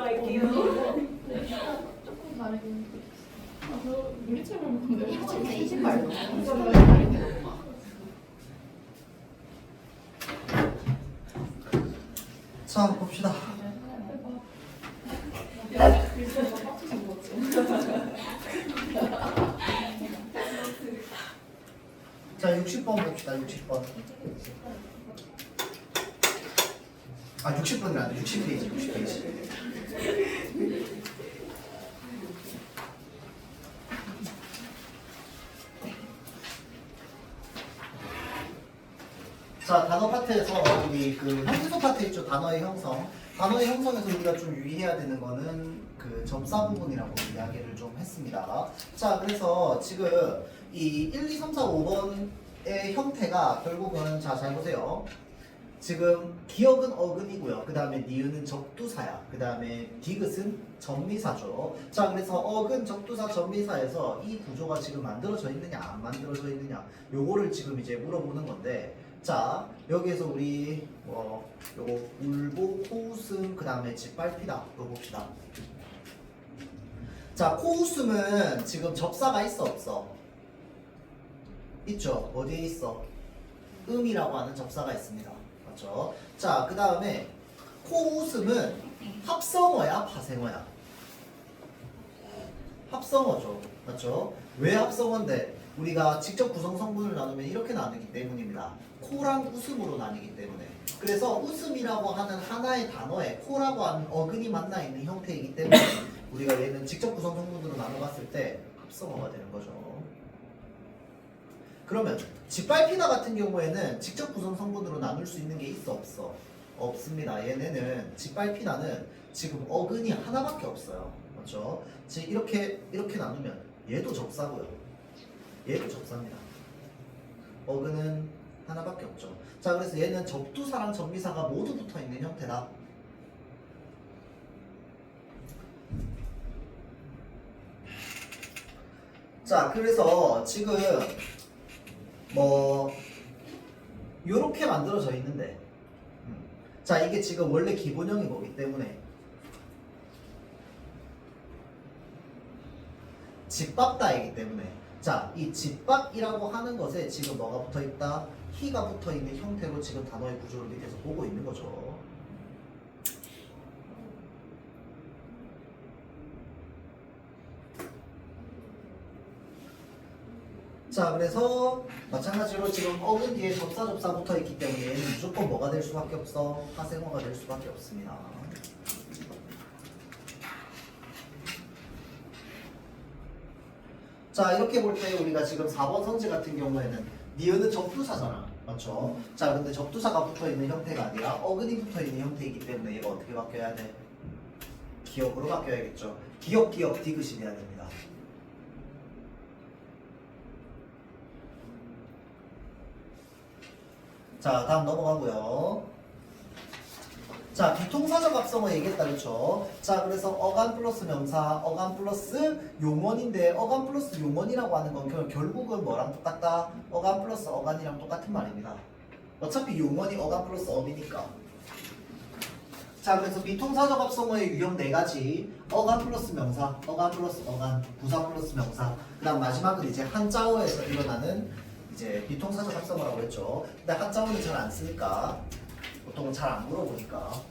갈게요. 조금 다르긴 저 물리책을 보는데 신발도 자, 봅시다. 글쎄가 빡치신 거지. 자, 60번 봅시다. 60번. 아, 60번이 아니라 60페이지. 60페이지. 자, 단어 파트에서 우리 그 형소 파트 있죠? 단어의 형성. 단어의 형성에서 우리가 좀 유의해야 되는 거는 그 접사 부분이라고 이야기를 좀 했습니다. 자, 그래서 지금 이 1, 2, 3, 4, 5번의 형태가 결국은 자, 잘 보세요. 지금 기억은 어근이고요. 그 다음에 니은은 적두사야. 그 다음에 디귿은 전미사죠. 자, 그래서 어근, 적두사, 전미사에서 이 구조가 지금 만들어져 있느냐 안 만들어져 있느냐 요거를 지금 이제 물어보는 건데, 자, 여기에서 우리 요거 울보, 코웃음, 그 다음에 짓밟히다 이거 봅시다. 자, 코웃음은 지금 접사가 있어 없어? 있죠. 어디에 있어? 음이라고 하는 접사가 있습니다. 맞죠? 자, 그 다음에 코웃음은 합성어야 파생어야? 합성어죠. 맞죠? 왜 합성어인데? 우리가 직접 구성 성분을 나누면 이렇게 나누기 때문입니다. 코랑 웃음으로 나뉘기 때문에. 그래서 웃음이라고 하는 하나의 단어에 코라고 하는 어근이 만나 있는 형태이기 때문에 우리가 얘는 직접 구성 성분으로 나눠봤을 때 합성어가 되는 거죠. 그러면 짓밟히다 같은 경우에는 직접 구성 성분으로 나눌 수 있는 게 있어 없어? 없습니다. 얘네는 짓밟히다는 지금 어근이 하나밖에 없어요. 맞죠? 즉 이렇게 나누면 얘도 접사고요. 얘도 접사입니다. 어근은 하나밖에 없죠. 자, 그래서 얘는 접두사랑 전미사가 모두 붙어 있는 형태다. 자, 그래서 지금 요렇게 만들어져 있는데, 자, 이게 지금 원래 기본형이 거기 때문에 짓밟다이기 때문에, 자, 이 짓밟이라고 하는 것에 지금 뭐가 붙어 있다? 희가 붙어 있는 형태로 지금 단어의 구조를 밑에서 보고 있는 거죠. 자, 그래서 마찬가지로 지금 어근 뒤에 접사 붙어 있기 때문에 얘는 무조건 뭐가 될 수밖에 없어? 파생어가 될 수밖에 없습니다. 자, 이렇게 볼 때 우리가 지금 4번 선지 같은 경우에는 니은은 접두사잖아. 맞죠? 자, 근데 접두사가 붙어 있는 형태가 아니라 어근이 붙어 있는 형태이기 때문에 얘가 어떻게 바뀌어야 돼? 기억으로 바뀌어야겠죠. 기억, 디귿이 돼야 됩니다. 자, 다음 넘어가고요. 자, 비통사적 합성어 얘기했다, 그렇죠? 자, 그래서 어간 플러스 명사, 어간 플러스 용언인데 어간 플러스 용언이라고 하는 건 결국은 뭐랑 똑같다? 어간 플러스 어간이랑 똑같은 말입니다. 어차피 용언이 어간 플러스 어이니까. 자, 그래서 비통사적 합성어의 유형 4가지. 어간 플러스 명사, 어간 플러스 어간, 부사 플러스 명사. 그 다음 마지막은 이제 한자어에서 일어나는 이제 비통사적 합성어라고 했죠. 근데 한자어는 잘 안 쓰니까 보통은 잘 안 물어보니까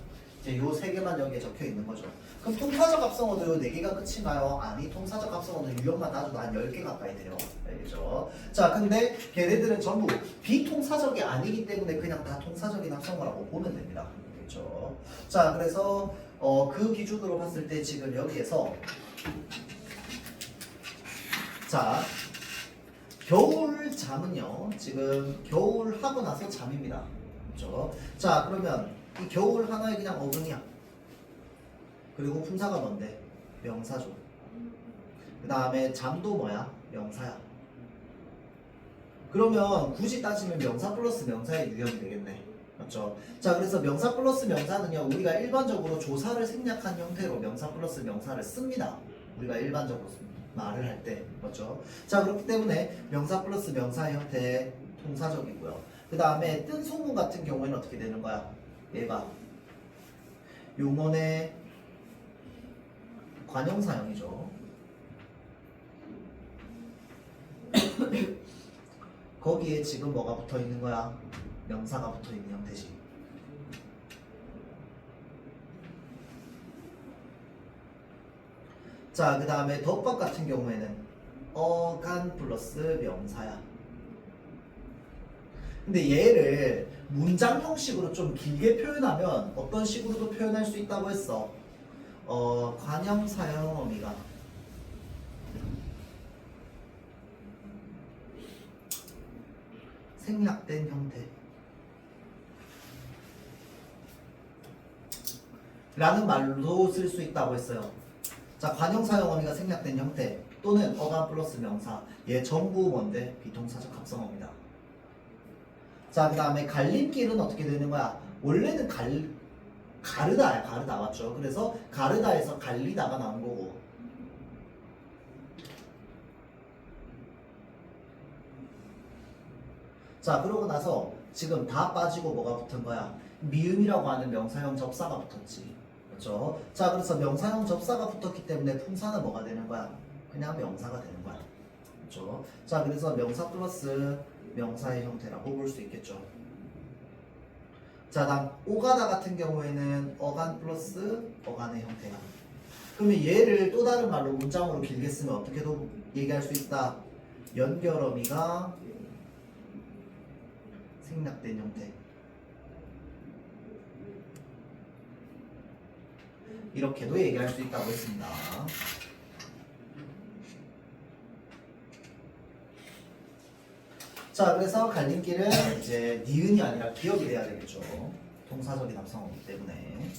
이제 요 3개만 여기에 적혀 있는 거죠. 그럼 통사적 합성어도 요 4개가 끝인가요? 아니, 통사적 합성어는 유형만 따져도 한 10개 가까이 돼요. 알겠죠? 자, 근데 걔네들은 전부 비통사적이 아니기 때문에 그냥 다 통사적인 합성어라고 보면 됩니다. 알겠죠? 자, 그래서 그 기준으로 봤을 때 지금 여기에서 자, 겨울 잠은요, 지금 겨울 하고 나서 잠입니다. 그렇죠? 자, 그러면 이 겨울 하나의 그냥 어근이야. 그리고 품사가 뭔데? 명사죠. 그 다음에 잠도 뭐야? 명사야. 그러면 굳이 따지면 명사 플러스 명사의 유형이 되겠네. 맞죠? 자, 그래서 명사 플러스 명사는요, 우리가 일반적으로 조사를 생략한 형태로 명사 플러스 명사를 씁니다. 우리가 일반적으로 말을 할 때. 맞죠? 자, 그렇기 때문에 명사 플러스 명사의 형태 통사적이고요. 그 다음에 뜬 소문 같은 경우에는 어떻게 되는 거야? 얘가 용언의 관형사형이죠. 거기에 지금 뭐가 붙어 있는 거야? 명사가 붙어 있는 형태지. 자, 그 다음에 덧박 같은 경우에는 어간 플러스 명사야. 근데 얘를 문장 형식으로 좀 길게 표현하면 어떤 식으로도 표현할 수 있다고 했어. 관형사형 어미가 생략된 형태 라는 말로 쓸 수 있다고 했어요. 자, 관형사형 어미가 생략된 형태 또는 어간 플러스 명사, 얘 전부 뭔데? 비동사적 합성어입니다. 자, 그 다음에 갈림길은 어떻게 되는 거야? 원래는 가르다야. 가르다 맞죠? 그래서 가르다에서 갈리다가 나온 거고. 자, 그러고 나서 지금 다 빠지고 뭐가 붙은 거야? 미음이라고 하는 명사형 접사가 붙었지. 그렇죠? 자, 그래서 명사형 접사가 붙었기 때문에 품사는 뭐가 되는 거야? 그냥 명사가 되는 거야. 그렇죠? 자, 그래서 명사 플러스 명사의 형태라고 볼 수 있겠죠. 자, 다음 오가다 같은 경우에는 어간 플러스 어간의 형태야. 그러면 얘를 또 다른 말로 문장으로 길게 쓰면 어떻게도 얘기할 수 있다. 연결어미가 생략된 형태. 이렇게도 얘기할 수 있다고 했습니다. 자, 그래서 갈림길은 이제 니은이 아니라 기억이 돼야 되겠죠. 동사적인 합성어이기 때문에.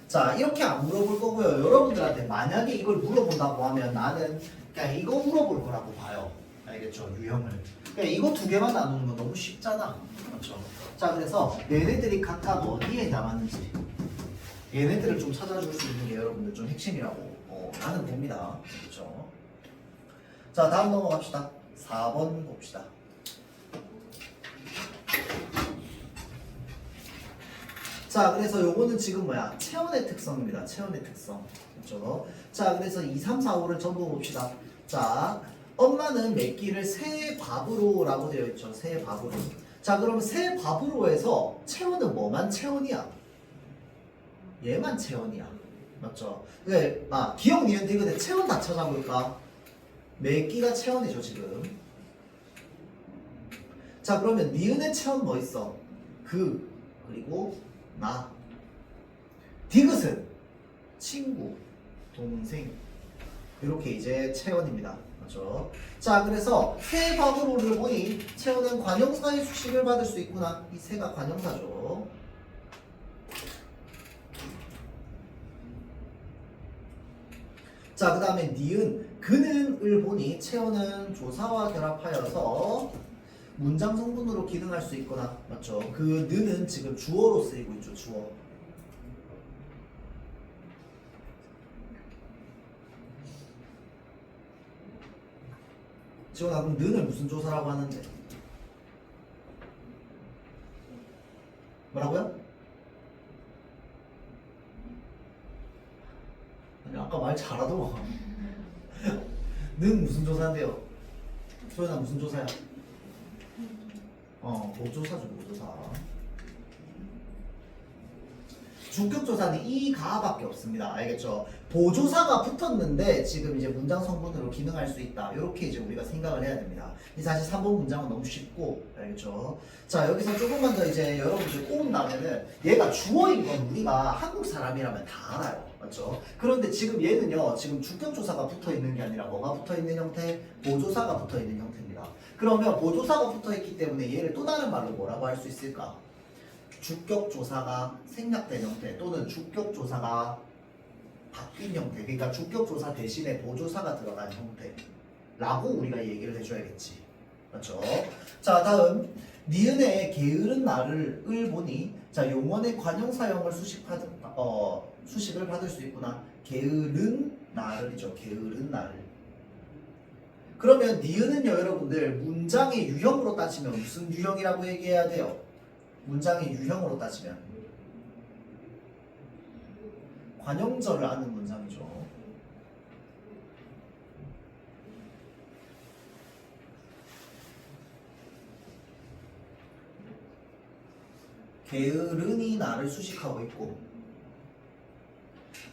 자, 이렇게 안 물어볼 거고요. 여러분들한테 만약에 이걸 물어본다고 하면 나는 그냥 이거 물어볼 거라고 봐요. 알겠죠? 유형을. 그러니까 이거 두 개만 나누는 건 너무 쉽잖아. 그렇죠? 자, 그래서 얘네들이 각각 어디에 남았는지 얘네들을 좀 찾아줄 수 있는 게 여러분들 좀 핵심이라고 나는 봅니다. 그렇죠? 자, 다음 넘어갑시다. 4번 봅시다. 자, 그래서 요거는 지금 뭐야? 체온의 특성입니다. 체온의 특성. 그렇죠? 자, 그래서 2, 3, 4, 5를 전부 봅시다. 자, 엄마는 몇 끼를 새 밥으로 라고 되어 있죠. 새 밥으로. 자, 그럼 새 밥으로 해서 체온은 뭐만 체온이야? 얘만 체온이야. 맞죠? 네, 기억, 니은, 디귿에 체온 다 찾아볼까? 몇 끼가 체온이죠, 지금. 자, 그러면 니은의 체온 뭐 있어? 그, 그리고 나. 디귿은 친구, 동생. 이렇게 이제 체온입니다. 맞죠? 자, 그래서 새 밥으로를 보니 체온은 관형사의 수식을 받을 수 있구나. 이 새가 관형사죠. 자, 그 다음에 니은, 그는을 보니 체온은 조사와 결합하여서 문장 성분으로 기능할 수 있거나, 맞죠? 그 는은 지금 주어로 쓰이고 있죠, 주어. 지원아, 그럼 는을 무슨 조사라고 하는데? 뭐라고요? 아니, 아까 말 잘하더만. 는 무슨 조사인데요? 소연아, 무슨 조사야? 보조사죠, 보조사. 주격조사는 이 가밖에 없습니다. 알겠죠? 보조사가 붙었는데 지금 이제 문장 성분으로 기능할 수 있다. 이렇게 이제 우리가 생각을 해야 됩니다. 사실 3번 문장은 너무 쉽고, 알겠죠? 자, 여기서 조금만 더 이제 여러분들 꼬움 나면은 얘가 주어인 건 우리가 한국 사람이라면 다 알아요. 맞죠? 그런데 지금 얘는요, 지금 주격조사가 붙어 있는 게 아니라 뭐가 붙어 있는 형태? 보조사가 붙어 있는 형태입니다. 그러면 보조사가 붙어 있기 때문에 얘를 또 다른 말로 뭐라고 할 수 있을까? 주격조사가 생략된 형태 또는 주격조사가 바뀐 형태, 그러니까 주격조사 대신에 보조사가 들어간 형태라고 우리가 얘기를 해줘야겠지. 맞죠? 자, 다음 니은의 게으른 나를 보니 자, 용언의 관형사형을 수식을 받을 수 있구나. 게으른 나를이죠. 게으른 나를. 그러면 니은은요, 여러분들 문장의 유형으로 따지면 무슨 유형이라고 얘기해야 돼요? 문장의 유형으로 따지면 관형절을 아는 문장이죠. 게으르니 나를 수식하고 있고,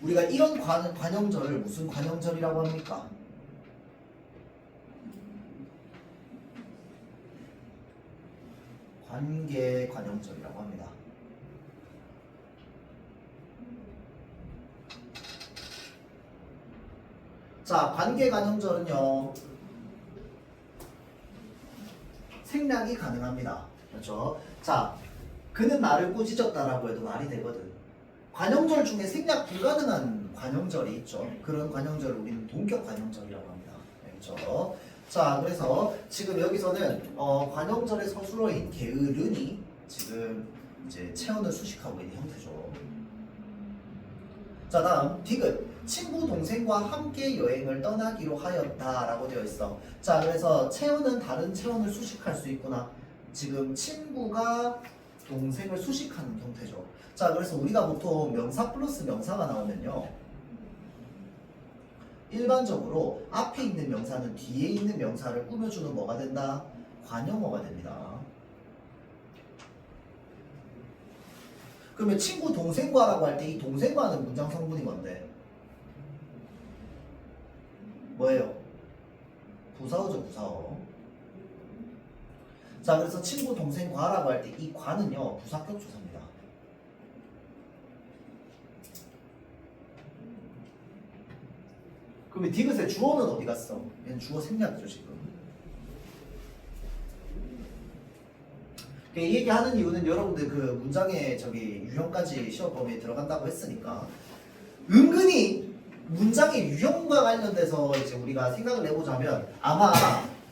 우리가 이런 관형절을 무슨 관형절이라고 합니까? 관계 관형절이라고 합니다. 자, 관계 관형절은요, 생략이 가능합니다. 그렇죠? 자, 그는 나를 꾸짖었다라고 해도 말이 되거든. 관형절 중에 생략 불가능한 관형절이 있죠. 그런 관형절을 우리는 동격 관형절이라고 합니다. 그렇죠? 자, 그래서 지금 여기서는 관형절의 서술어인 게으르니 지금 이제 체온을 수식하고 있는 형태죠. 자, 다음 디귿. 친구 동생과 함께 여행을 떠나기로 하였다라고 되어 있어. 자, 그래서 체온은 다른 체온을 수식할 수 있구나. 지금 친구가 동생을 수식하는 형태죠. 자, 그래서 우리가 보통 명사 플러스 명사가 나오면요, 일반적으로 앞에 있는 명사는 뒤에 있는 명사를 꾸며주는 뭐가 된다? 관형어가 됩니다. 그러면 친구 동생과라고 할 때 이 동생과는 문장 성분이 뭔데? 뭐예요? 부사어죠, 부사어. 자, 그래서 친구 동생과라고 할 때 이 과는요, 부사격 조사입니다. 그러면 디귿의 주어는 어디 갔어? 얘는 주어 생략이죠, 지금. 이 얘기하는 이유는 여러분들 그 문장의 유형까지 시험 범위에 들어간다고 했으니까, 은근히 문장의 유형과 관련돼서 이제 우리가 생각을 해보자면, 아마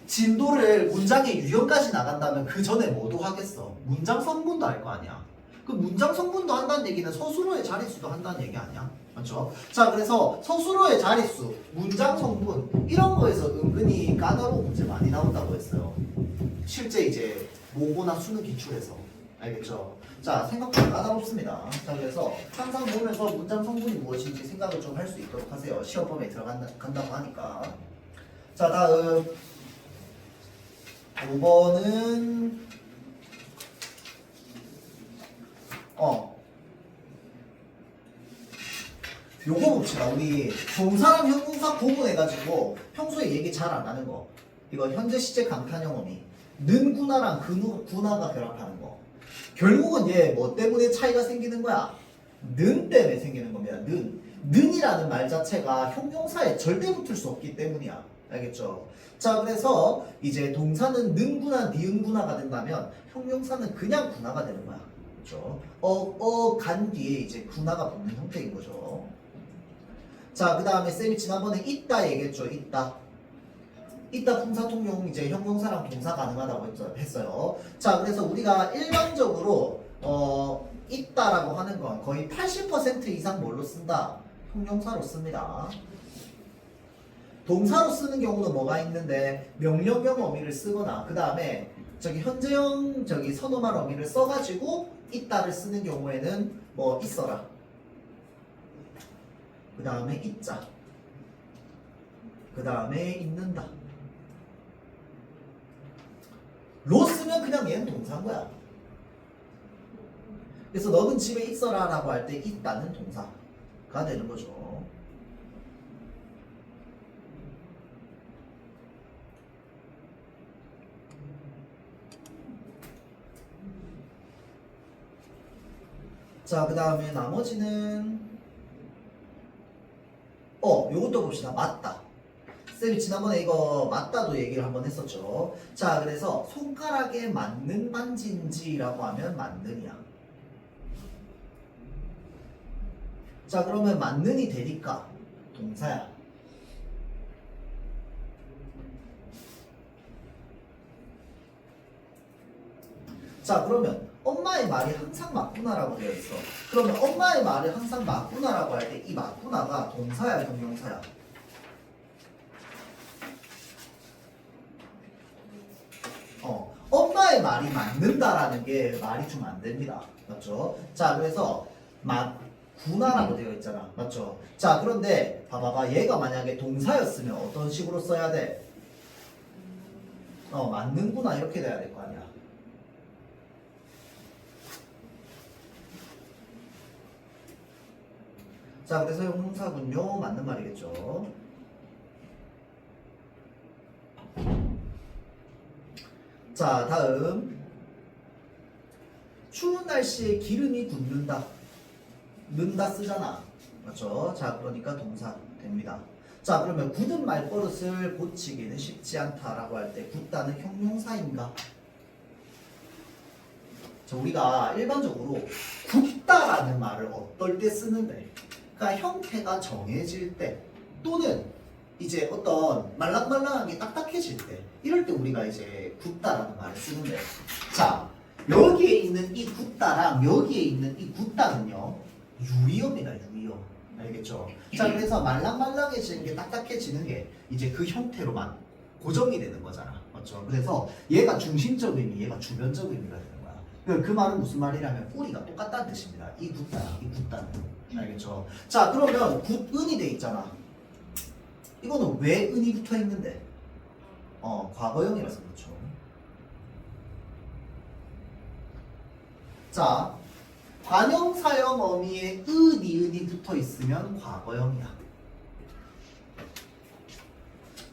진도를 문장의 유형까지 나간다면 그 전에 뭐도 하겠어? 문장 성분도 알 거 아니야. 그 문장 성분도 한다는 얘기는 서술어의 자릿수도 한다는 얘기 아니야? 맞죠? 자, 그래서 서술어의 자릿수, 문장 성분 이런 거에서 은근히 까다로운 문제 많이 나온다고 했어요. 실제 이제 모고나 수능 기출에서. 알겠죠? 자, 생각보다 까다롭습니다. 자, 그래서 항상 보면서 문장 성분이 무엇인지 생각을 좀 할 수 있도록 하세요. 시험 범위에 들어간다고 하니까. 자, 다음 5번은 요거 봅시다. 우리 동사랑 형용사 구분해가지고 평소에 얘기 잘 안 하는 거. 이거 현재 시제 감탄형 어미. 는구나랑 구나가 결합하는 거. 결국은 얘 뭐 때문에 차이가 생기는 거야? 는 때문에 생기는 겁니다. 는이라는 말 자체가 형용사에 절대 붙을 수 없기 때문이야. 알겠죠? 자, 그래서 이제 동사는 는구나, 니은구나가 된다면 형용사는 그냥 구나가 되는 거야. 그렇죠? 간 뒤에 이제 구나가 붙는 형태인 거죠. 자, 그 다음에 쌤이 지난번에 있다 얘기했죠. 있다 풍사통용 이제 형용사랑 동사 가능하다고 했어요. 자, 그래서 우리가 일반적으로 있다라고 하는 건 거의 80% 이상 뭘로 쓴다? 형용사로 씁니다. 동사로 쓰는 경우는 뭐가 있는데 명령형 어미를 쓰거나 그 다음에 현재형 선어말 어미를 써가지고 있다를 쓰는 경우에는 뭐 있어라. 그 다음에 있자. 그 다음에 있는다. 로 쓰면 그냥 얘는 동사인 거야. 그래서 너는 집에 있어라 라고 할 때 있다는 동사가 되는 거죠. 자, 그 다음에 나머지는 요것도 봅시다. 맞다. 쌤이 지난번에 이거 맞다도 얘기를 한번 했었죠. 자, 그래서 손가락에 맞는 반지인지라고 하면 맞는이야. 자, 그러면 맞는이 되니까 동사야. 자, 그러면 엄마의 말이 항상 맞구나라고 되어 있어. 그러면 엄마의 말이 항상 맞구나라고 할 때 이 맞구나가 동사야, 형용사야? 엄마의 말이 맞는다라는 게 말이 좀 안 됩니다. 맞죠? 자, 그래서 분화라고 되어 있잖아. 맞죠? 자, 그런데 봐봐봐. 얘가 만약에 동사였으면 어떤 식으로 써야 돼? 맞는구나 이렇게 돼야 될 거 아니야. 자, 그래서 형용사군요. 맞는 말이겠죠. 자, 다음. 추운 날씨에 기름이 굳는다. 는다 쓰잖아. 맞죠? 자, 그러니까 동사 됩니다. 자, 그러면 굳은 말버릇을 고치기는 쉽지 않다라고 할 때 굳다는 형용사인가? 자, 우리가 일반적으로 굳다라는 말을 어떨 때 쓰는데, 그러니까 형태가 정해질 때 또는 이제 어떤 말랑말랑한 게 딱딱해질 때, 이럴 때 우리가 이제 굳다라는 말을 쓰는데, 자, 여기에 있는 이 굳다랑 여기에 있는 이 굳다는요 유의어입니다. 유의어. 알겠죠? 자, 그래서 말랑말랑해지는 게 딱딱해지는 게 이제 그 형태로만 고정이 되는 거잖아. 맞죠? 그래서 얘가 중심적 의미, 얘가 주변적 의미가 되는 거야. 그 말은 무슨 말이냐면 뿌리가 똑같다는 뜻입니다. 이 굳다랑 이 굳다는. 알겠죠? 자, 그러면 굳은이 돼 있잖아. 이거는 왜 은이 붙어 있는데? 과거형이라서 그렇죠. 자, 관형사형 어미에 니은이 붙어 있으면 과거형이야.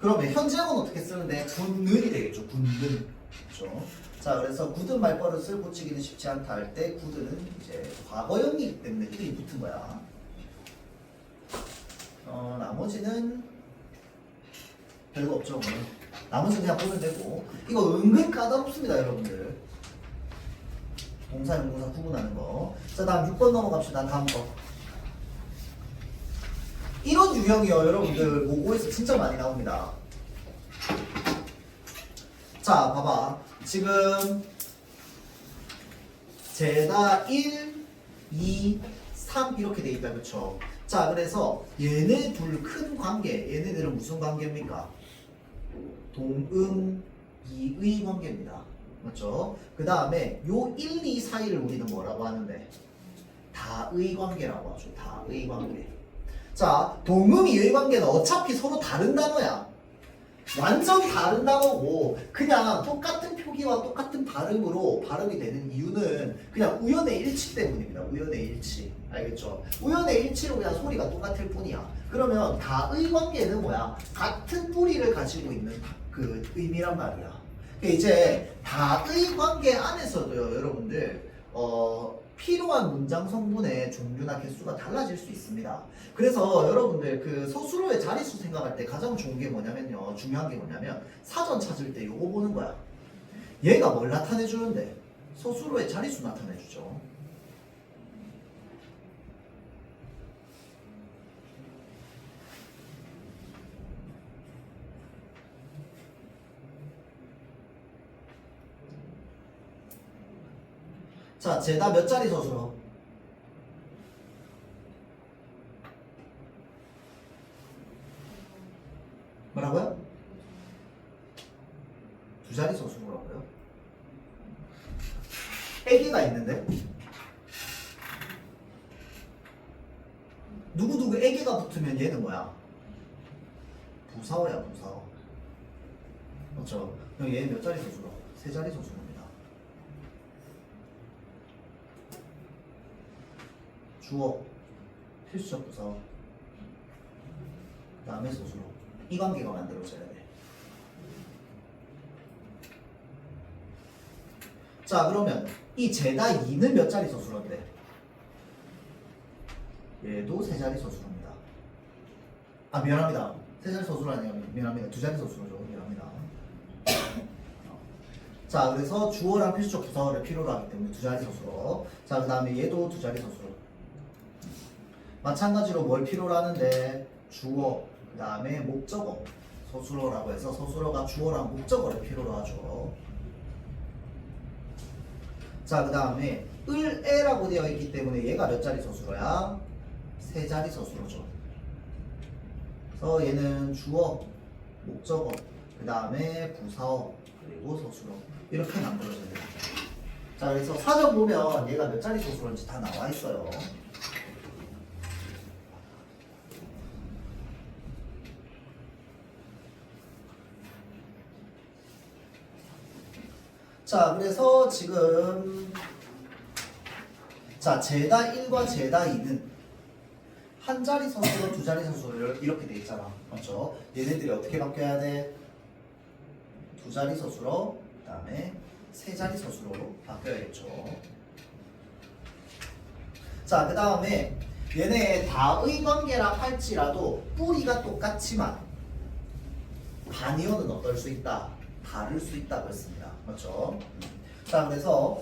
그러면 현재형은 어떻게 쓰는데? 굳는이 되겠죠. 굳는. 그렇죠? 자, 그래서 굳은 말버릇을 고치기는 쉽지 않다 할 때 굳은은 이제 과거형이기 때문에 은이 붙은 거야. 나머지는 별거 없죠. 오늘. 나머지는 그냥 보면 되고. 이거 은근 까다롭습니다, 여러분들. 동사, 형용사 구분하는 거. 자, 다음 6번 넘어갑시다. 다음 거. 이런 유형이요, 여러분들. 모고에서 진짜 많이 나옵니다. 자, 봐봐. 지금 제다 1, 2, 3 이렇게 돼 있다, 그쵸? 자, 그래서 얘네 둘 큰 관계, 얘네들은 무슨 관계입니까? 동음이의 관계입니다. 맞죠? 그 다음에 요 1, 2 사이를 우리는 뭐라고 하는데? 다의 관계라고 하죠. 다의 관계. 자, 동음이의 관계는 어차피 서로 다른 단어야. 완전 다른 단어고 그냥 똑같은 표기와 똑같은 발음으로 발음이 되는 이유는 그냥 우연의 일치 때문입니다. 우연의 일치. 알겠죠? 우연의 일치로 그냥 소리가 똑같을 뿐이야. 그러면 다의 관계는 뭐야? 같은 뿌리를 가지고 있는 그 의미란 말이야. 이제 다의 관계 안에서도요, 여러분들 필요한 문장 성분의 종류나 개수가 달라질 수 있습니다. 그래서 여러분들 그 서술어의 자릿수 생각할 때 가장 좋은 게 뭐냐면요, 중요한 게 뭐냐면 사전 찾을 때 요거 보는 거야. 얘가 뭘 나타내 주는데? 서술어의 자릿수 나타내 주죠. 자, 제다 몇 자리 서술어? 뭐라고요? 두 자리 서술어라고요? 애기가 있는데? 누구누구 애기가 붙으면 얘는 뭐야? 부사어야, 부사어. 맞죠? 그럼 얘는 몇 자리 서술어? 세 자리 서술어입니다. 주어, 필수적 부사어, 그 다음에 서술어. 이 관계가 만들어져야 돼. 자, 그러면 이 제다 2는 몇 자리 서술어인데? 얘도 세 자리 서술어입니다. 아, 미안합니다. 세 자리 서술어 아니에요. 미안합니다. 두 자리 서술어죠. 미안합니다. 자, 그래서 주어랑 필수적 부사어를 필요로 하기 때문에 두 자리 서술어. 자, 그 다음에 얘도 두 자리 서술어. 마찬가지로 뭘 필요로 하는데? 주어, 그 다음에 목적어, 서술어라고 해서 서술어가 주어랑 목적어를 필요로 하죠. 자, 그 다음에 을에라고 되어 있기 때문에 얘가 몇 자리 서술어야? 세 자리 서술어죠. 그래서 얘는 주어, 목적어, 그 다음에 부사어, 그리고 서술어 이렇게 만들어져야 됩니다. 자, 그래서 사전 보면 얘가 몇 자리 서술어인지 다 나와 있어요. 자, 그래서 지금 자, 제다 1과 제다 2는 한 자리 서술로 두 자리 서술을 이렇게 돼 있잖아. 맞죠? 얘네들이 어떻게 바뀌어야 돼? 두 자리 서술로 그다음에 세 자리 서술로 바뀌어야겠죠. 자, 그다음에 얘네 다의 관계라 할지라도 뿌리가 똑같지만 반이어는 어떨 수 있다? 다를 수 있다고 했습니다. 맞죠? 자, 그래서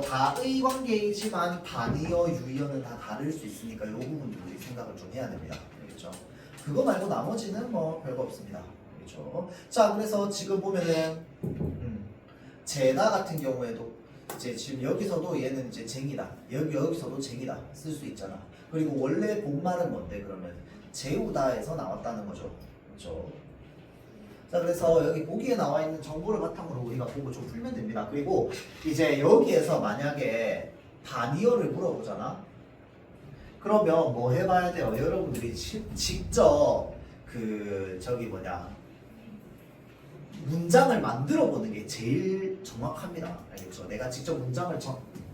다의 관계이지만 반이어, 유이어는 다 다를 수 있으니까 이 부분도 우리 생각을 좀 해야 됩니다. 알겠죠? 그거 말고 나머지는 뭐 별거 없습니다. 알겠죠? 자, 그래서 지금 보면은 제다 같은 경우에도 이제 지금 여기서도 얘는 이제 쟁이다. 여기서도 쟁이다. 쓸 수 있잖아. 그리고 원래 본말은 뭔데 그러면 재우다에서 나왔다는 거죠. 그렇죠? 자, 그래서 여기 보기에 나와 있는 정보를 바탕으로 우리가 보고 좀 풀면 됩니다. 그리고 이제 여기에서 만약에 반이어를 물어보잖아. 그러면 뭐 해봐야 돼요? 여러분들이 직접 그 저기 뭐냐 문장을 만들어 보는 게 제일 정확합니다. 알겠죠? 내가 직접 문장을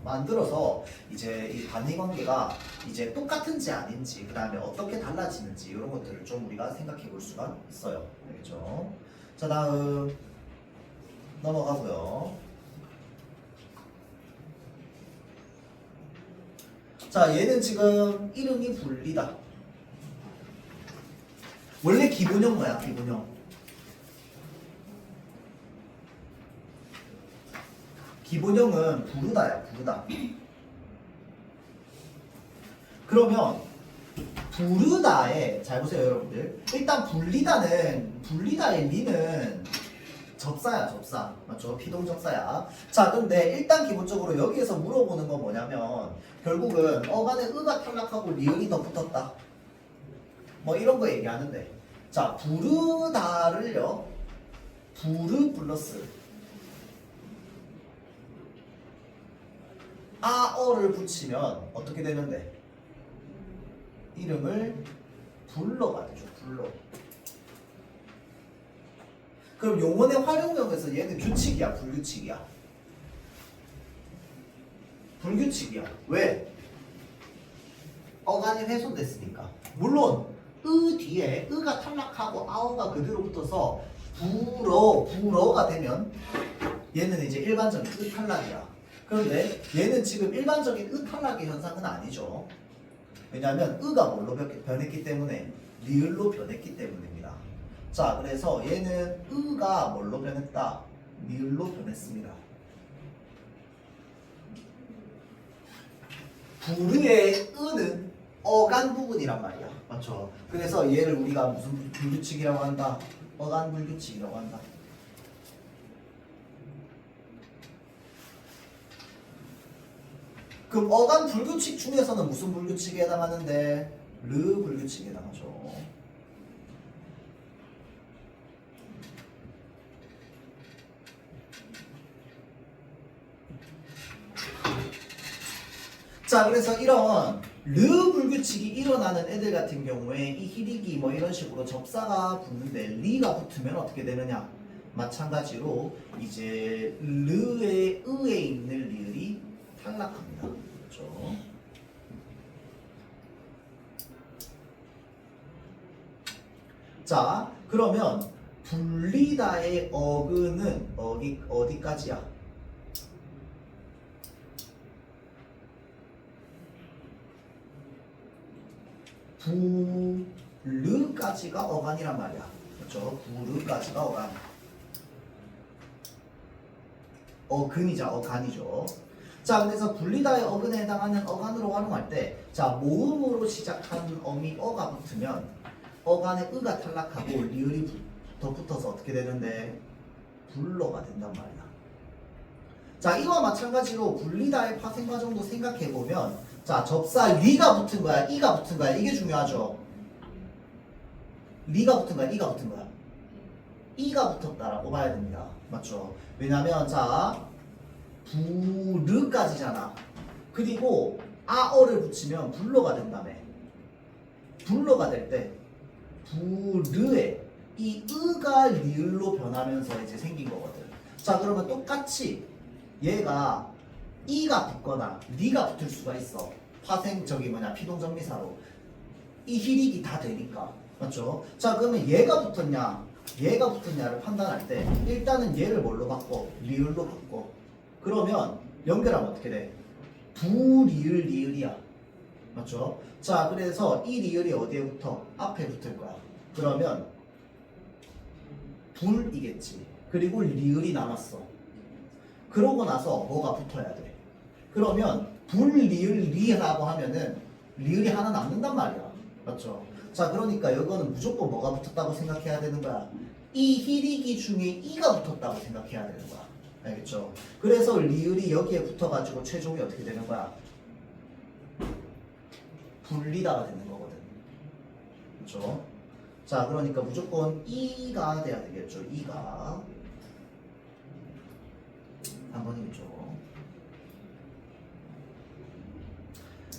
만들어서 이제 이 반의 관계가 이제 똑같은지 아닌지, 그 다음에 어떻게 달라지는지 이런 것들을 좀 우리가 생각해 볼 수가 있어요. 알겠죠? 자, 다음 넘어가고요. 자, 얘는 지금 이름이 분리다. 원래 기본형 뭐야? 기본형. 기본형은 부르다야, 부르다. 그러면 부르다에 잘 보세요, 여러분들. 일단 분리다의 리는 접사야, 접사. 맞죠? 피동접사야. 자, 근데 일단 기본적으로 여기에서 물어보는 건 뭐냐면 결국은 어간에 으가 탈락하고 리을이 더 붙었다. 뭐 이런 거 얘기하는데, 자, 부르다를요, 부르 플러스 아어를 붙이면 어떻게 되는데? 이름을 불러가 되죠. 불러. 그럼 용언의 활용명에서 얘는 규칙이야, 불규칙이야? 불규칙이야. 왜? 어간이 훼손됐으니까. 물론 으 뒤에 으가 탈락하고 아어가 그대로 붙어서 불어가 되면 얘는 이제 일반적인 으 탈락이야. 그런데 얘는 지금 일반적인 으 탈락의 현상은 아니죠. 왜냐하면 으가 뭘로 변했기 때문에 리을로 변했기 때문입니다. 자, 그래서 얘는 으가 뭘로 변했다? 리을로 변했습니다. 부르의 으는 어간 부분이란 말이야. 맞죠? 그래서 얘를 우리가 무슨 불규칙이라고 한다? 어간 불규칙이라고 한다. 그럼 어간 불규칙 중에서는 무슨 불규칙에 해당하는데? 르 불규칙에 해당하죠. 자, 그래서 이런 르 불규칙이 일어나는 애들 같은 경우에 이 히리기 뭐 이런 식으로 접사가 붙는데 리가 붙으면 어떻게 되느냐? 마찬가지로 이제 르의 으에 있는 리을이 탈락합니다. 그렇죠? 자, 그러면 분리다의 어근은 어디까지야? 부르까지가 어간이란 말이야. 그렇죠? 부르까지가 어간. 어근이자 어간이죠. 자, 그래서 분리다의 어근에 해당하는 어간으로 활용할 때, 자, 모음으로 시작한 어미 어가 붙으면 어간에 으가 탈락하고 리을이 더 붙어서 어떻게 되는데? 불러가 된단 말이야. 자, 이와 마찬가지로 분리다의 파생 과정도 생각해 보면, 자, 접사 리가 붙은 거야, 이가 붙은 거야. 이게 중요하죠. 리가 붙은 거야, 이가 붙은 거야. 이가 붙었다라고 봐야 됩니다. 맞죠? 왜냐면 자, 부르까지잖아. 그리고 아어를 붙이면 불러가 된다며. 불러가 될 때 부르에 이 으가 리을로 변하면서 이제 생긴 거거든. 자, 그러면 똑같이 얘가 E가 붙거나 D가 붙을 수가 있어. 피동정미사로. 이 희릭이 다 되니까. 맞죠? 자, 그러면 얘가 붙었냐, 얘가 붙었냐를 판단할 때 일단은 얘를 뭘로 바꿔? 리을로 바꿔. 그러면 연결하면 어떻게 돼? 부리을 리을이야. 맞죠? 자, 그래서 이 리을이 어디에 붙어? 앞에 붙을 거야. 그러면 불이겠지. 그리고 리을이 남았어. 그러고 나서 뭐가 붙어야 돼? 그러면 불, 리을, 리라고 하면은 리을이 하나 남는단 말이야. 맞죠? 자, 그러니까 이거는 무조건 뭐가 붙었다고 생각해야 되는 거야. 이 희리기 중에 이가 붙었다고 생각해야 되는 거야. 알겠죠? 그래서 리을이 여기에 붙어가지고 최종이 어떻게 되는 거야? 분리다가 되는 거거든. 그렇죠? 자, 그러니까 무조건 이가 돼야 되겠죠. 이가 한 번이겠죠.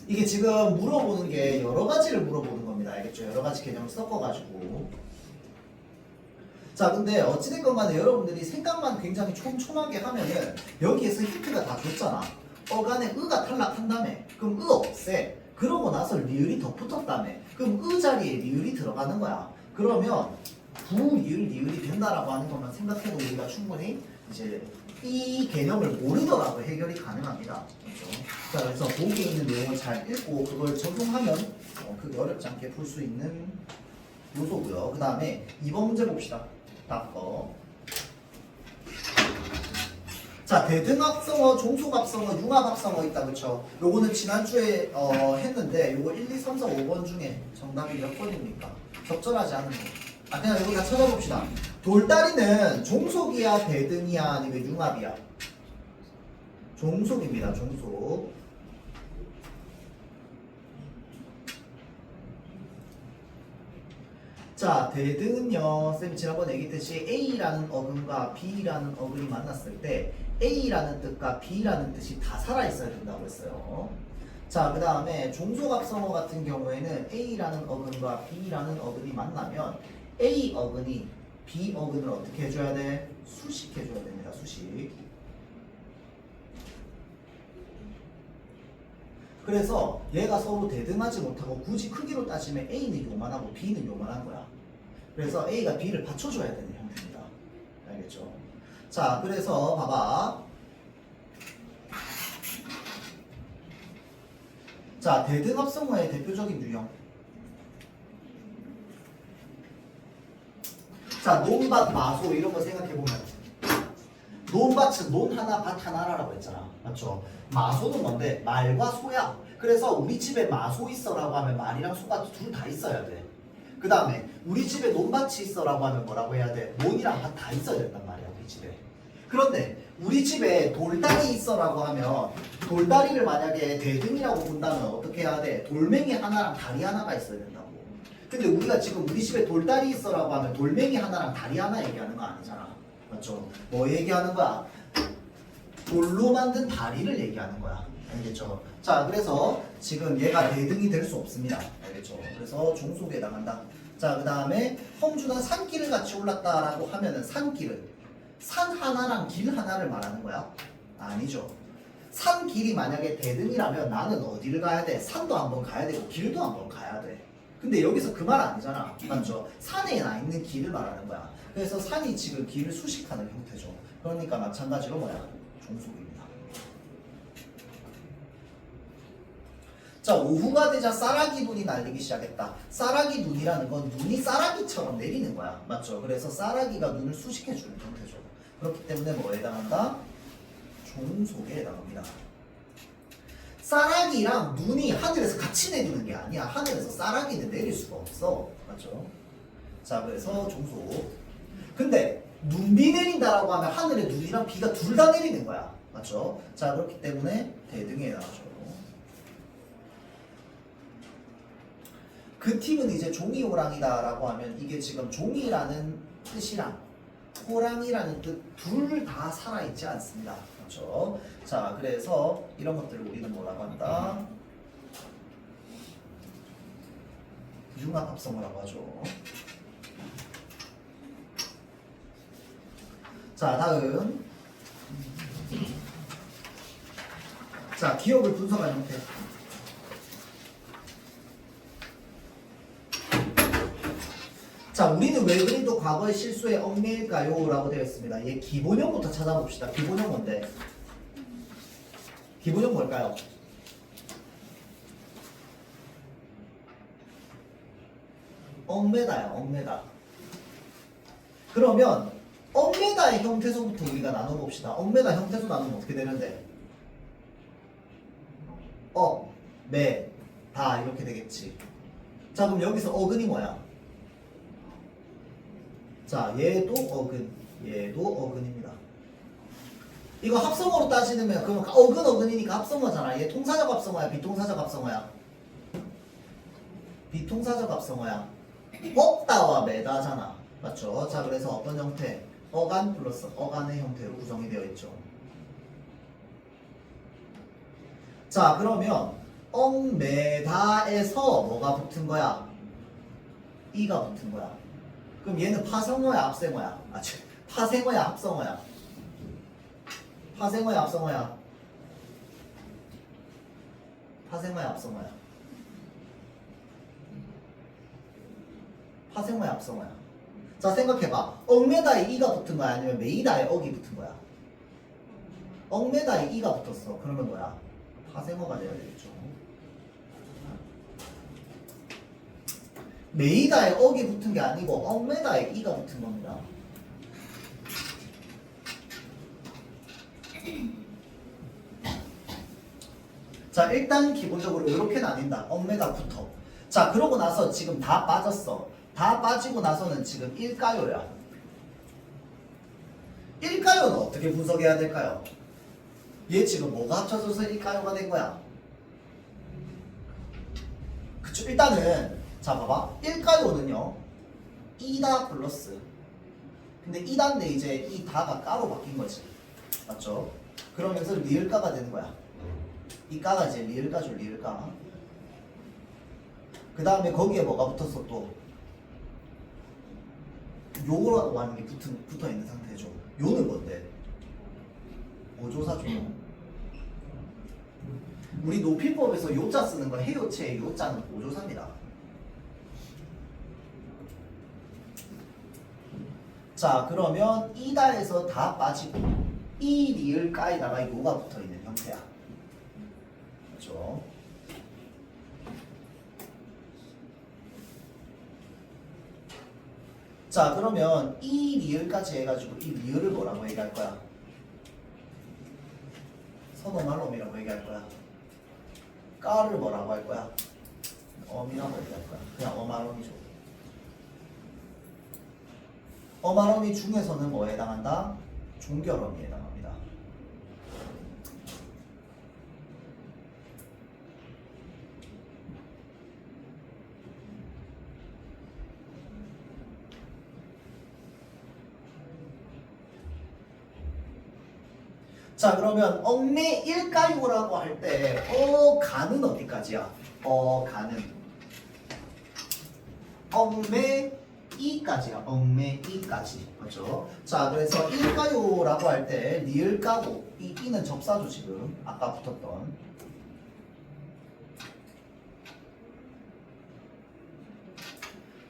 이게 지금 물어보는 게 여러 가지를 물어보는 겁니다. 알겠죠? 여러 가지 개념을 섞어가지고. 자, 근데 어찌됐건 간에 여러분들이 생각만 굉장히 촘촘하게 하면은 여기에서 힌트가 다 줬잖아. 어간에 으가 탈락한다며. 그럼 으 없애. 그러고 나서 리을이 더 붙었다며. 그럼 으 자리에 리을이 들어가는 거야. 그러면 부리을 리을이 된다라고 하는 것만 생각해도 우리가 충분히 이제 이 개념을 모르더라도 해결이 가능합니다. 그렇죠? 자, 그래서 보기에 있는 내용을 잘 읽고 그걸 적용하면 그게 어렵지 않게 풀 수 있는 요소고요. 그 다음에 2번 문제 봅시다. 답거. 자, 대등합성어, 종속합성어, 융합합성어 있다. 그쵸? 요거는 지난주에 했는데 요거 1, 2, 3, 4, 5번 중에 정답이 몇 번입니까? 적절하지 않은 거. 아, 그냥 이거 다 찾아봅시다. 돌다리는 종속이야, 대등이야, 아니면 융합이야? 종속입니다. 종속. 자, 대등은요, 쌤이 지난번에 얘기했듯이 A라는 어근과 B라는 어근이 만났을 때 A라는 뜻과 B라는 뜻이 다 살아있어야 된다고 했어요. 자, 그 다음에 종속합성어 같은 경우에는 A라는 어근과 B라는 어근이 만나면 A 어근이 B 어근을 어떻게 해줘야 돼? 수식해줘야 됩니다. 수식. 그래서 얘가 서로 대등하지 못하고 굳이 크기로 따지면 A는 요만하고 B는 요만한 거야. 그래서 A가 B를 받쳐줘야 되는 형태입니다. 알겠죠? 자, 그래서 봐봐. 자, 대등합성어의 대표적인 유형. 자, 논밭, 마소 이런 거 생각해보면 논밭은 논 하나, 밭 하나라고 했잖아. 맞죠? 마소는 뭔데? 말과 소야. 그래서 우리 집에 마소 있어라고 하면 말이랑 소가 둘 다 있어야 돼. 그 다음에 우리 집에 논밭이 있어라고 하면 뭐라고 해야 돼? 논이랑 밭 다 있어야 된단 말이야, 우리 집에. 그런데 우리 집에 돌다리 있어라고 하면 돌다리를 만약에 대등이라고 본다면 어떻게 해야 돼? 돌멩이 하나랑 다리 하나가 있어야 된다고. 근데 우리가 지금 우리 집에 돌다리 있어라고 하면 돌멩이 하나랑 다리 하나 얘기하는 거 아니잖아. 맞죠? 뭐 얘기하는 거야? 돌로 만든 다리를 얘기하는 거야. 알겠죠? 자, 그래서 지금 얘가 대등이 될 수 없습니다. 알겠죠? 그래서 종속에 해당한다. 자, 그 다음에 험준한 산길을 같이 올랐다라고 하면은 산길을 산 하나랑 길 하나를 말하는 거야? 아니죠. 산 길이 만약에 대등이라면 나는 어디를 가야 돼? 산도 한번 가야 되고 길도 한번 가야 돼. 근데 여기서 그 말 아니잖아. 맞죠? 산에 나 있는 길을 말하는 거야. 그래서 산이 지금 길을 수식하는 형태죠. 그러니까 마찬가지로 뭐야? 종속입니다. 자, 오후가 되자 쌀아기 눈이 날리기 시작했다. 쌀아기 눈이라는 건 눈이 쌀아기처럼 내리는 거야. 맞죠? 그래서 쌀아기가 눈을 수식해주는 형태죠. 그렇기 때문에 뭐에 해당한다? 종속에 해당합니다. 쌀아기랑 눈이 하늘에서 같이 내리는 게 아니야. 하늘에서 쌀아기는 내릴 수가 없어. 맞죠? 자, 그래서 종속. 근데 눈비 내린다라고 하면 하늘에 눈이랑 비가 둘 다 내리는 거야. 맞죠? 자, 그렇기 때문에 대등에 해당하죠. 그 팀은 이제 종이호랑이다라고 하면 이게 지금 종이라는 뜻이랑 호랑이라는 뜻 둘 다 살아있지 않습니다. 그렇죠? 자, 그래서 이런 것들을 우리는 뭐라고 한다? 융합합성어라고 하죠. 자, 다음 자, 기억을 분석한 형태. 자, 우리는 왜 그림도 과거의 실수에 얽매일까요? 라고 되어 있습니다. 얘 기본형부터 찾아봅시다. 기본형 뭔데? 기본형 뭘까요? 얽매다야, 얽매다. 그러면 얽매다의 형태소부터 우리가 나눠봅시다. 얽매다 형태소 나누면 어떻게 되는데? 매, 다 이렇게 되겠지. 자, 그럼 여기서 어근이 뭐야? 자, 얘도 어근, 얘도 어근입니다. 이거 합성어로 따지면 그러면 어근이니까 합성어잖아. 얘 통사적 합성어야, 비통사적 합성어야? 비통사적 합성어야. 엎다와 매다잖아. 맞죠? 자, 그래서 어떤 형태? 어간 플러스 어간의 형태로 구성이 되어 있죠. 자, 그러면 얽매다에서 뭐가 붙은 거야? 이가 붙은 거야. 그럼 얘는 파생어야, 합생어야? 파생어야, 합성어야? 파생어야, 합성어야? 파생어야, 합성어야? 파생어야, 합성어야? 자, 생각해봐. 얽매다에 이가 붙은 거야? 아니면 매이다에 억이 붙은 거야? 얽매다에 이가 붙었어. 그러면 뭐야? 파생어가 돼야 되겠죠. 매이다에 억이 붙은 게 아니고 얽매다에 이가 붙은 겁니다. 자, 일단 기본적으로 이렇게 나뉜다. 얽매다부터. 자, 그러고 나서 지금 다 빠졌어. 다 빠지고 나서는 지금 일가요야. 일가요는 어떻게 분석해야 될까요? 얘 지금 뭐가 합쳐져서 일가요가 된 거야? 그쵸? 일단은 자, 봐봐. 일가요는요, 이다 플러스. 근데 이다인데 이제 이 다가 가로 바뀐 거지. 맞죠? 그러면서 리을가가 되는 거야. 이 가가 이제 리을가죠, 리을가. 그 다음에 거기에 뭐가 붙었어 또? 요라고 하는 게 붙어 있는 상태죠. 요는 뭔데? 보조사죠. 우리 높이법에서 요자 쓰는 거 해요체의 요자는 보조사입니다. 자, 그러면 이다에서 다 빠지고 이 리을가에다가 요가 붙어있는 형태야. 그렇죠? 자, 그러면 이 리을까지 해가지고 이 리을을 뭐라고 얘기할 거야? 선어말옴이라고 얘기할 거야. 까를 뭐라고 할 거야? 어미라고 얘기할 거야. 그냥 어말옴이죠. 어말어미 중에서는 뭐에 해당한다? 종결어미에 해당합니다. 자, 그러면 얽매일가요라고 할 때 어간은 어디까지야? 어간은 얽매이까지야. 얽매이까지. 맞죠? 자, 그래서 일가요라고 할 때 리을가고 이 이는 접사죠. 지금 아까 붙었던.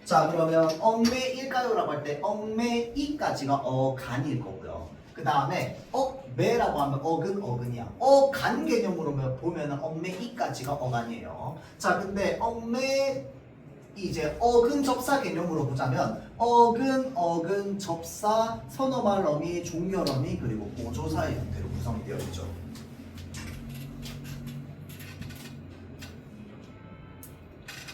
자, 그러면 얽매일가요라고 할 때 얽매이까지가 어간일 거고요. 그 다음에 매라고 하면 어근이야. 어간 개념으로 보면은 얽매이까지가 어간이에요. 자, 근데 이제 어근 접사 개념으로 보자면 어근 접사 선어말어미 종결어미 그리고 보조사의 형태로 구성이 되어 있죠.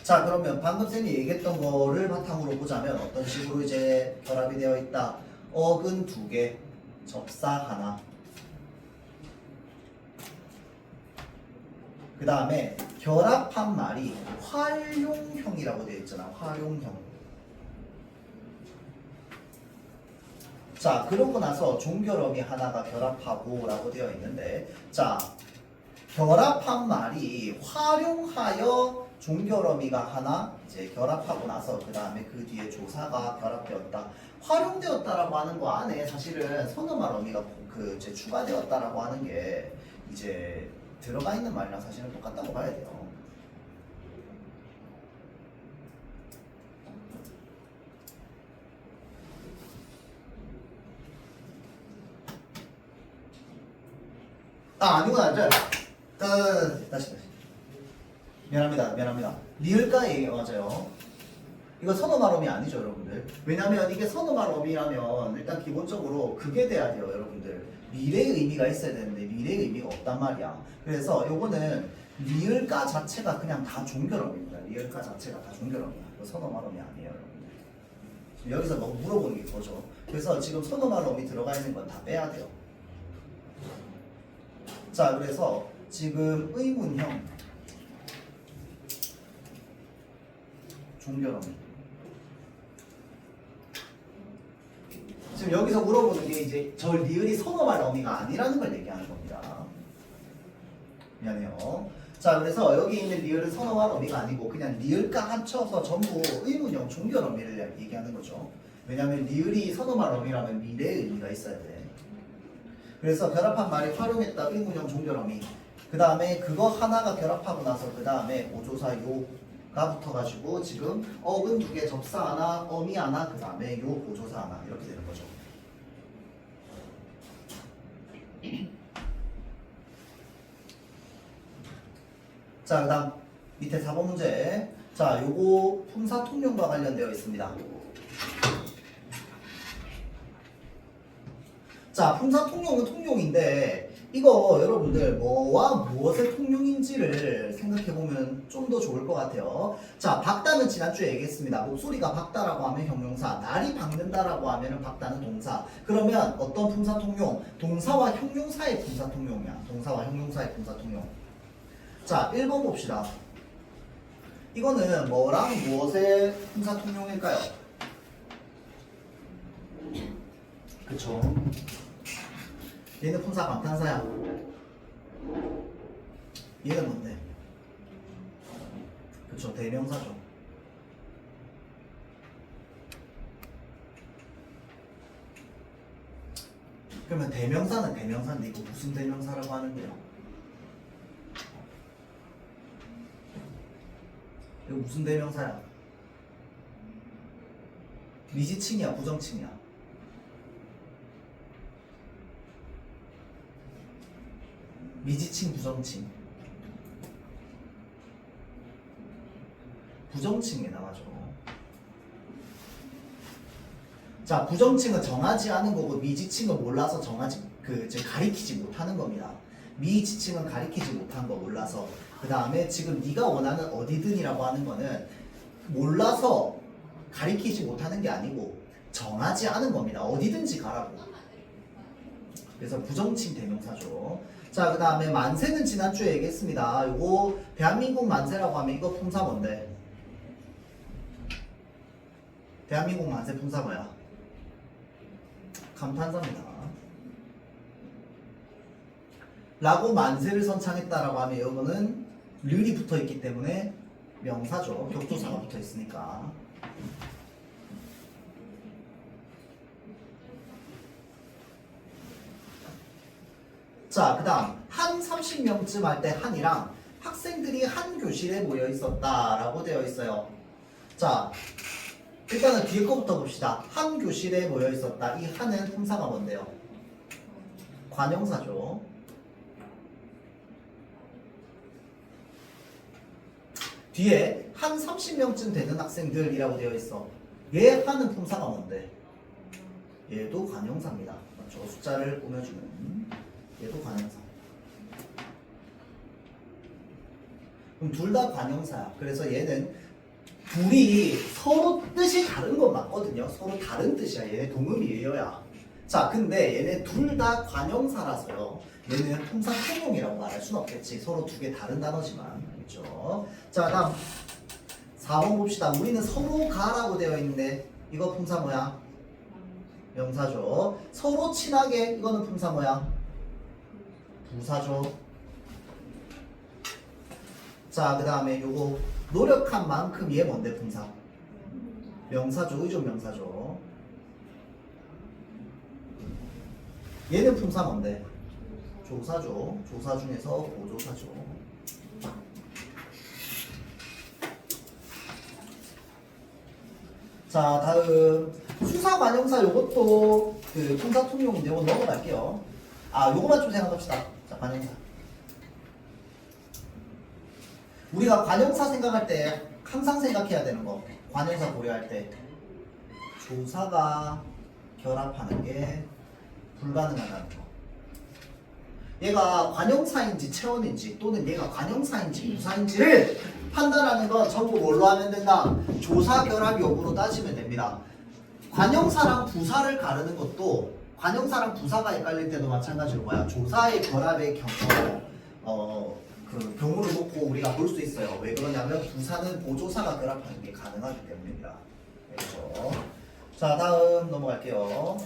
자, 그러면 방금 쌤이 얘기했던 거를 바탕으로 보자면 어떤 식으로 이제 결합이 되어 있다. 어근 2개, 접사 하나. 그 다음에 결합한 말이 활용형이라고 되어 있잖아. 활용형. 자, 그러고 나서 종결어미 하나가 결합하고 라고 되어 있는데, 자, 결합한 말이 활용하여 종결어미가 하나 이제 결합하고 나서 그 다음에 그 뒤에 조사가 결합되었다. 활용되었다라고 하는 거 안에 사실은 선어말 어미가 이제 추가되었다라고 하는 게 이제 들어가 있는 말이랑 사실은 똑같다고 봐야 돼요. 아니구나. 다시. 미안합니다. 리을가 얘기 맞아요. 이거 선어말음이 아니죠, 여러분들. 왜냐면 이게 선어말음이라면 일단 기본적으로 그게 돼야 돼요, 여러분들. 미래의 의미가 있어야 되는데 미래의 의미가 없단 말이야. 그래서 요거는 리을가 자체가 그냥 다 종결음입니다. 리을가 자체가 다 종결음이야. 이거 선어말음이 아니에요, 여러분들. 지금 여기서 뭐 물어보는 게 그거죠. 그래서 지금 선어말음이 들어가 있는 건 다 빼야 돼요. 자, 그래서 지금 의문형 종결음. 지금 여기서 물어보는 게 이제 저 리을이 선어말 어미가 아니라는 걸 얘기하는 겁니다. 미안해요. 자, 그래서 여기 있는 리을은 선어말 어미가 아니고 그냥 리을과 합쳐서 전부 의문형 종결 어미를 얘기하는 거죠. 왜냐하면 리을이 선어말 어미라면 미래의 의미가 있어야 돼. 그래서 결합한 말이 활용했다 의문형 종결 어미. 그 다음에 그거 하나가 결합하고 나서 그 다음에 오조사 요가 붙어가지고 지금 어근 2개 접사 하나, 어미 하나, 그 다음에 요 오조사 하나 이렇게 되는 거죠. 자, 그 다음 밑에 4번 문제. 자, 요거 품사 통용과 관련되어 있습니다. 자, 품사 통용은 통용인데 이거 여러분들 뭐와 무엇의 통용인지를 생각해보면 좀 더 좋을 것 같아요. 자, 박다는 지난주에 얘기했습니다. 목소리가 박다라고 하면 형용사, 날이 박는다라고 하면 박다는 동사. 그러면 어떤 품사 통용? 동사와 형용사의 품사 통용이야. 동사와 형용사의 품사 통용. 자, 1번 봅시다. 이거는 뭐랑 무엇의 품사 통용일까요? 그쵸? 얘는 품사 감탄사야. 얘는 뭔데? 그쵸, 대명사죠. 그러면 대명사는 대명사인데 이거 무슨 대명사라고 하는 거예요? 이거 무슨 대명사야? 미지칭이야, 부정칭이야? 미지칭, 부정칭. 부정칭에 나가죠. 자, 부정칭은 정하지 않은 거고 미지칭은 몰라서 정하지 가리키지 못하는 겁니다. 미지칭은 가리키지 못한 거 몰라서. 그 다음에 지금 네가 원하는 어디든이라고 하는 거는 몰라서 가리키지 못하는 게 아니고 정하지 않은 겁니다. 어디든지 가라고. 그래서 부정칭 대명사죠. 자, 그 다음에 만세는 지난주에 얘기했습니다. 이거 대한민국 만세라고 하면 이거 품사 뭔데? 대한민국 만세 품사 뭐야? 감탄사입니다. 라고 만세를 선창했다라고 하면 이거는 르이 붙어있기 때문에 명사죠. 격조사가 붙어있으니까. 자, 그 다음 한 30명쯤 할 때 한이랑 학생들이 한 교실에 모여 있었다라고 되어 있어요. 자, 일단은 뒤에 거부터 봅시다. 한 교실에 모여 있었다. 이 한은 품사가 뭔데요? 관형사죠. 뒤에 한 30명쯤 되는 학생들이라고 되어 있어. 얘 한은 품사가 뭔데? 얘도 관형사입니다. 맞죠? 숫자를 꾸며주는 얘도 관형사. 그럼 둘 다 관형사야. 그래서 얘는 둘이 서로 뜻이 다른 건 맞거든요. 서로 다른 뜻이야. 얘네 동음이에요야. 자, 근데 얘네 둘 다 관형사라서요. 얘는 통상 통용이라고 말할 순 없겠지. 서로 두 개 다른 단어지만. 알겠죠? 자, 다음 4번 봅시다. 우리는 서로 가라고 되어 있는데 이거 품사 뭐야? 명사죠. 서로 친하게 이거는 품사 뭐야? 부사죠. 자, 그 다음에 요거 노력한 만큼 얘 뭔데 품사? 명사죠. 의존 명사죠. 얘는 품사 뭔데? 조사죠. 조사 중에서 보조사죠. 자, 다음 수사 관형사 요것도 그 통사 통용인데 이거 넘어갈게요. 아, 요거만 좀 생각합시다. 자, 관형사. 우리가 관형사 생각할 때 항상 생각해야 되는 거. 관형사 고려할 때 조사가 결합하는 게 불가능하다는 거. 얘가 관형사인지 체원인지 또는 얘가 관형사인지 부사인지를 판단하는 건 전부 뭘로 하면 된다? 조사 결합 여부로 따지면 됩니다. 관형사랑 부사를 가르는 것도 관형사랑 부사가 헷갈릴 때도 마찬가지로 뭐야? 조사의 결합의 경우 그 경우를 놓고 우리가 볼 수 있어요. 왜 그러냐면 부사는 보조사가 결합하는 게 가능하기 때문입니다. 그렇죠? 자, 다음 넘어갈게요.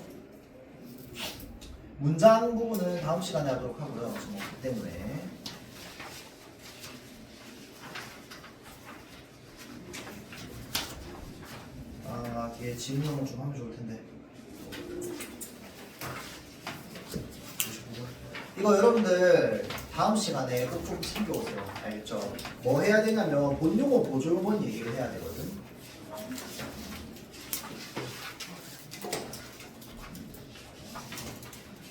문장 부분은 다음 시간에 하도록 하고요. 지금 없기 때문에. 아, 뒤에 질문을 좀 하면 좋을 텐데. 이거 여러분들 다음 시간에 꼭 좀 챙겨오세요. 알겠죠? 뭐 해야 되냐면 본용어 보조용어 얘기를 해야 되거든.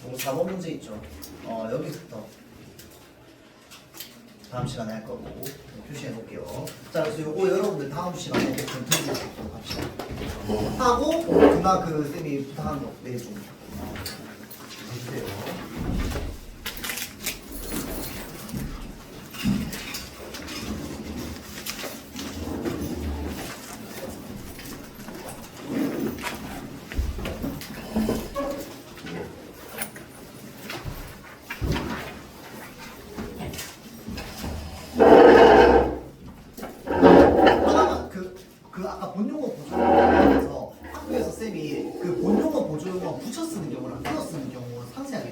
요거 4번 문제 있죠? 여기부터 다음 시간에 할 거고 표시해 놓을게요. 자, 그래서 요거 여러분들 다음 시간에 꼭 좀 들어보도록 합시다. 하고 그만 그 쌤이 부탁한 거 내일 좀 해주세요. 아까 본용어 보조용어에서 학교에서 쌤이 그 본용어 보조용어 붙여 쓰는 경우랑 띄어 쓰는 경우 상세하게